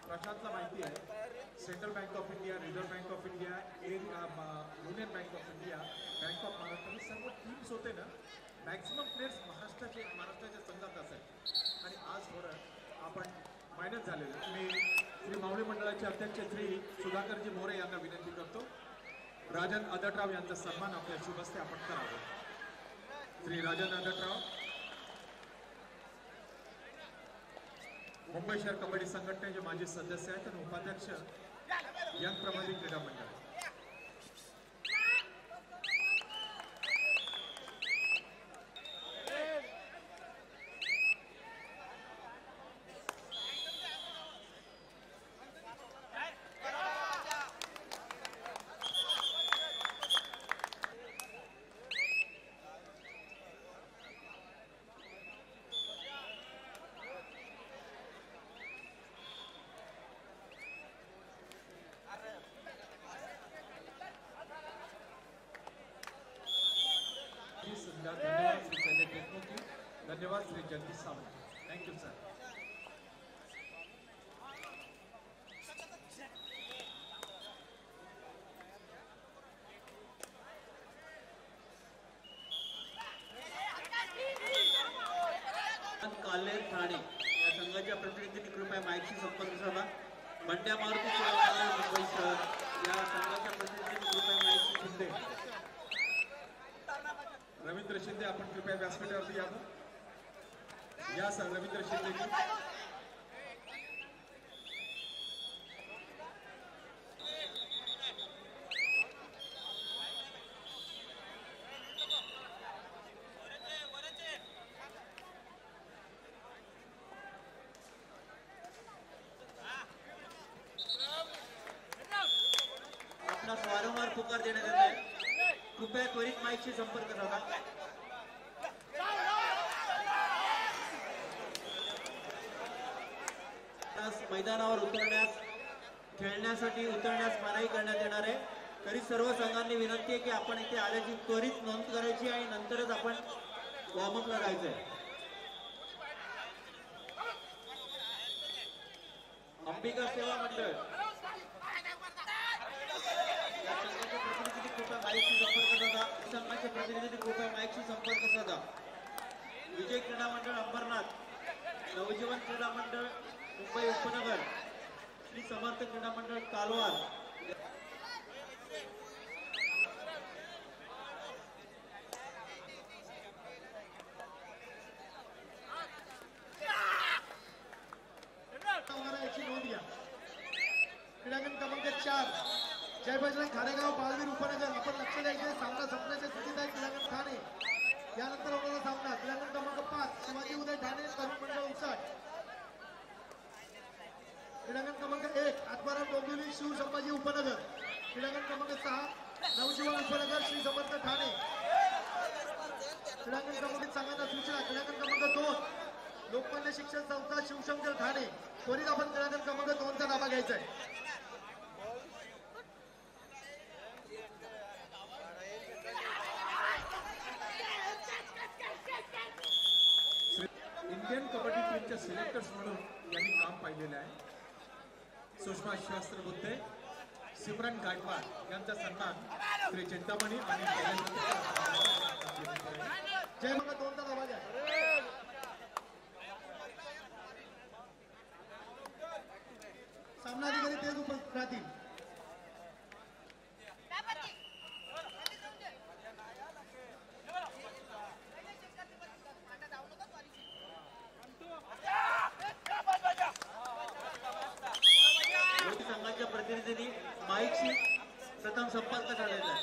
प्रशांतला माहिती आहे central bank of India, reserve bank of India, union bank of India, bank of Maharashtra हे सर्व teams होते ना, मॅक्सिमम प्लेयर्स महाराष्ट्राच्या संघात असायचे आणि आज थोडं आपण मायनस झालेलं. मी श्री मावळी मंडळाचे अध्यक्ष श्री सुधाकरजी मोरे यांना विनंती करतो, राजन आदटराव यांचा सन्मान आपल्या शुभ हस्ते आपण करावा. श्री राजन आदटराव, मुंबई शहर कबड्डी संघटनेचे माजी सदस्य आहेत आणि उपाध्यक्ष यंग प्रबोधिनी क्रीडा मंडळ. धन्यवाद श्री संजय देशमुख, धन्यवाद श्री जगदीश सावंत. Thank you sir. काले ठाणे या संघाच्या प्रतिनिधींनी कृपया माईकशी संपर्क साधा. बंड्या मारुती मुंबई शहर या संघाच्या प्रतिनिधींनी कृपया माईकशी शिंदे. रवींद्र शिंदे आपण कृपया व्यासपीठावरती या सर. रवींद्र शिंदे आपणास वारंवार पुकार देण्यात येत आहे, कृपया त्वरित माईकशी संपर्क साधा. मैदानावर खेळण्यासाठी उतरण्यास मनाई करण्यात येणार आहे. तरी सर्व संघांनी विनंती आहे की आपण इथे आल्याची त्वरित नोंद करायची आणि नंतरच आपण वॉर्मअपला जायचंय. अंबिका सेवा मंडळ या संघाचे प्रतिनिधी कृपया माईकशी संपर्क साधा. संघाचे प्रतिनिधी कृपया माईकशी संपर्क साधा. विजय क्रीडा मंडळ अंबरनाथ, नवजीवन क्रीडा मंडळ मुंबई उपनगर, श्री समर्थ क्रीडा मंडळ कालवार, याची नोंद घ्या. क्रीडांगण क्रमांक 4 जय बजरंग खारेगाव बालवीर उपनगर. आपण लक्ष द्यायचे, सामना संपण्याच्या स्थितीत आहे क्रीडांगण ठाणे. यानंतर होणारा सामना क्रीडांगण क्रमांक 5 शिवाजी उदय ठाणे तरुण मंडळ उसाट. क्रीडांगण क्रमांक 1 आत्माराम डोंबिवली शिव संभाजी उपनगर. क्रीडांगण क्रमांक 6 नवजीवन उपनगर श्री समर्थ ठाणे. क्रीडांगण क्रमांक संघांना सूचना. क्रीडांगण क्रमांक 2 लोकमान्य शिक्षण संस्था शिवशंकर ठाणे. त्वरित आपण क्रीडांगण क्रमांक 2 चा ताबा घ्यायचा आहे. इंडियन कबड्डी टीमच्या सिलेक्टर्स म्हणून यांनी काम पाहिलेलं आहे. सुषमा शास्त्र बुद्धे, सिमरन गायकवाड यांचा सन्मान श्री चिंतामणी आणि जय मंगल 2 चा ताबा घ्या. सामनाधिकारी तेच उपस्थित राहतील. संघाच्या प्रतिनिधींनी माईकशी प्रथम संपर्क साधायचा आहे.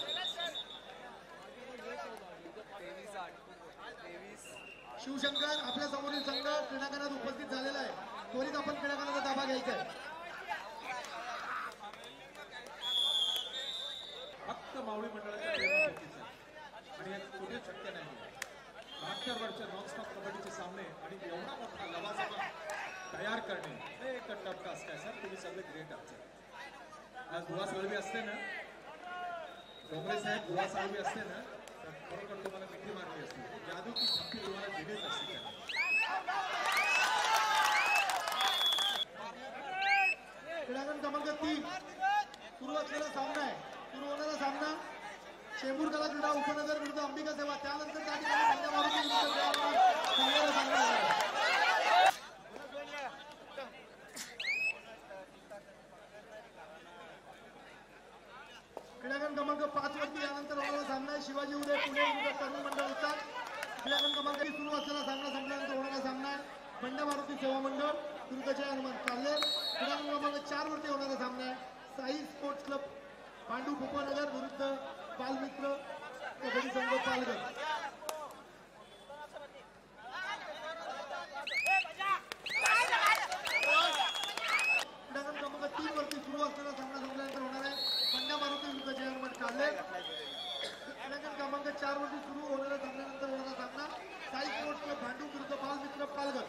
शिवशंकर आपल्या समोरील संघ क्रीडांगणात उपस्थित झालेला आहे. त्वरित आपण क्रीडांगणाचा ताबा घ्यायचा आहे. फक्त मावळी मंडळाच्या आणि यात कुठे शक्य नाही. 72 वर्ष नॉनस्टॉप कबड्डीचे सामने आणि एवढा मोठा लवाजमा तयार करणे हे एक टफ टास्क आहे सर. तुम्ही सगळे ग्रेट आहात. आज दुवा साळवी असते ना, डोंगरे साहेब दुवा साळवी असते ना, तर खरोखर तुम्हाला मिठी मारली असते. जादूची छप्पी तुम्हाला दिलीच असते. क्रमांक 3 सुरू असलेला सामना आहे. सुरू होणारा सामना चेंबूर कला क्रीडा उपनगर विरुद्ध अंबिका सेवा. त्यानंतर त्या ठिकाणी पंजाब मारुती विरुद्ध सांगण्याचा सामना आहे. क्रीडांगण क्रमांक 5 वरती यानंतर होणारा सामना आहे शिवाजी उदय पुणे विरुद्ध तरुण मंडळ उचाल. क्रीडांगण क्रमांक 3 सुरू असलेला सामना संपल्यानंतर होणारा सामना आहे पंजाब मारुती सेवा मंडळ विरुद्ध जय हनुमान काल्हेर. क्रीडांगण क्रमांक 4 वरती होणारा सामना आहे साई स्पोर्ट्स क्लब भांडूप उपनगर विरुद्ध बालमित्र कबड्डी संघ पालघर. क्रीडांगण क्रमांक 3 वरती सुरू असलेला सामना संपल्यानंतर होणार आहे पंजाब मारुती विरुद्ध जय हनुमान काल्हेर. क्रीडांगण क्रमांक 4 वरती सुरू होणाऱ्या सामन्यानंतर होणारा सामना साई स्पोर्ट्स क्लब भांडूप विरुद्ध बालमित्र पालघर.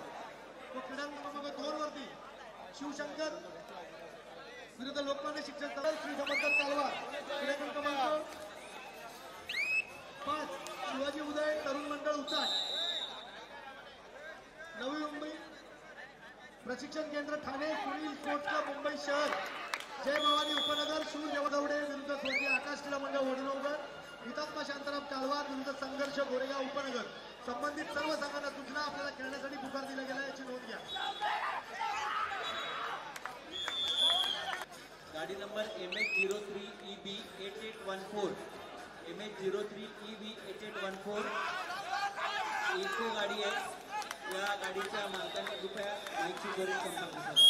व क्रीडांगण क्रमांक 2 वरती शिवशंकर विरुद्ध लोकमान्य शिक्षण संस्था श्री समर्थ कालवा. क्रीडांगण क्रमांक 5 शिवाजी उदय तरुण मंडळ उचाट. नवी मुंबई प्रशिक्षण केंद्र ठाणे सुनील स्पोर्ट्स क्लब मुंबई शहर जय भवानी उपनगर शूर देवगवडे विरुद्ध स्वर्गीय आकाश क्रीडा मंडळ वडनगर. हुतात्मा शांताराम कालवार विरुद्ध संघर्ष गोरेगाव उपनगर. संबंधित सर्व संघांना सूचना आपल्याला खेळण्यासाठी पुकार दिला गेला याची नोंद घ्या. गाडी नंबर MH03EB 8814 MH03EB 8814 इको गाडी आहे. या गाडीच्या मालकांनी कृपया माहिती करून संपर्क साधा.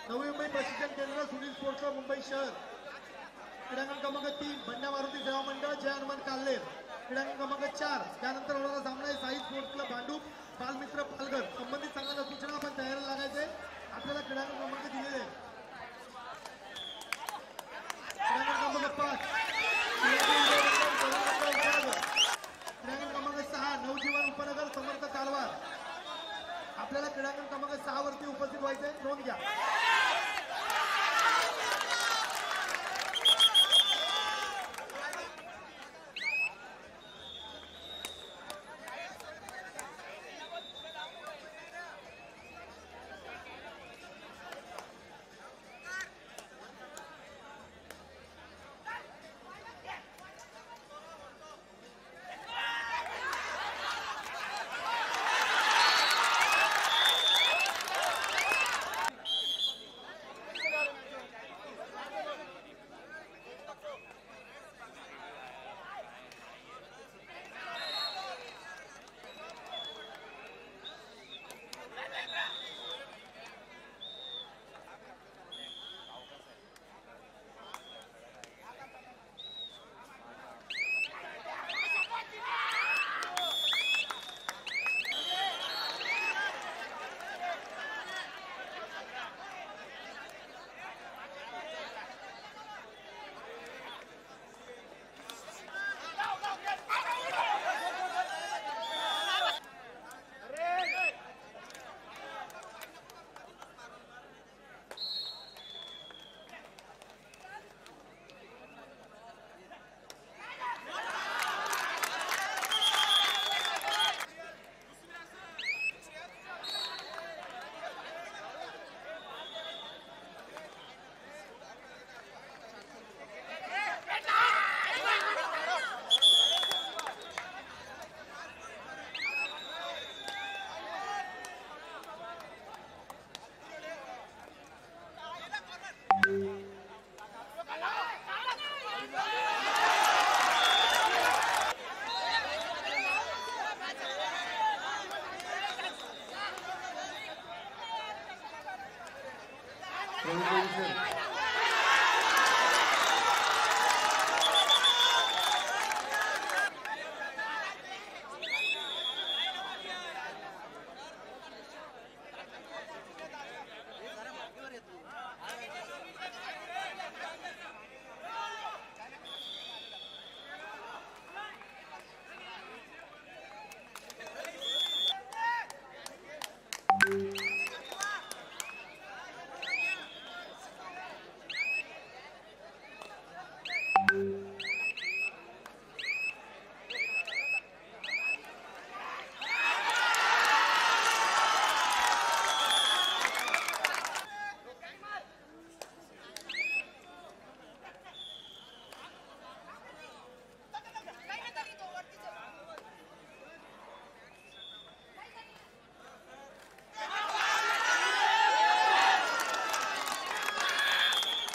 नवी मुंबई प्रशिक्षण केंद्र सुनील स्पोर्ट्स क्लब मुंबई शहर. क्रीडांगण क्रमांक 3 पंजाब मारुती सेवा मंडळ जय हनुमान काल्हेर. क्रीडांगण क्रमांक 4 त्यानंतर होणारा सामना आहे साई स्पोर्ट्स क्लब भांडूप बालमित्र पालघर. संबंधित संघांना सूचना आपण तयारीला लागायचे. आपल्याला क्रीडांगण क्रमांक दिलेले क्रीडांगण क्रमांक 5 क्रीडांगण क्रमांक 6 नवजीवन उपनगर समर्थ कारवार. आपल्याला क्रीडांगण क्रमांक 6 वरती उपस्थित व्हायचे. नोंद घ्या.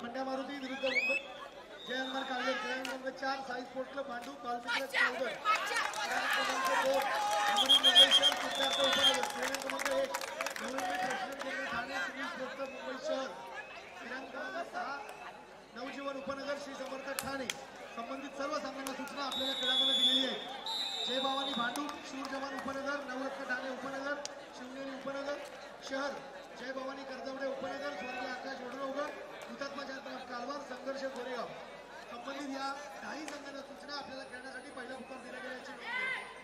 मंड्या मारुती विरुद्ध मुंबई जय हनुमान काळगे क्रमांक 4 साई स्पोर्ट क्लब भांडूप बालमित्र चौधर क्रमांक 2 अमरी मुंबई शहर सिद्धार्थ उपनगर क्रमांक 1 नवमुंबई प्रश्न केंद्र Thane civil sport club Mumbai शहर क्रमांक 6 नवजीवन उपनगर श्री समर्थ ठाणे संबंधित सर्व सामन्यांना सूचना आपल्याला क्रीडांगणात दिलेली आहे जय भवानी भांडूप शूर जवान उपनगर नवरत्न ठाणे उपनगर शिवनेरी उपनगर शहर जय भवानी कर्जवडे उपनगर स्वर्गीय आकाश वडगावकर हुतात्मा जयंतराव कालवार संघर्ष गोरेगाव संबंधित या काही संघांना सूचना आपल्याला खेळण्यासाठी पहिला पुकार दिला गेल्याची नोंद आहे.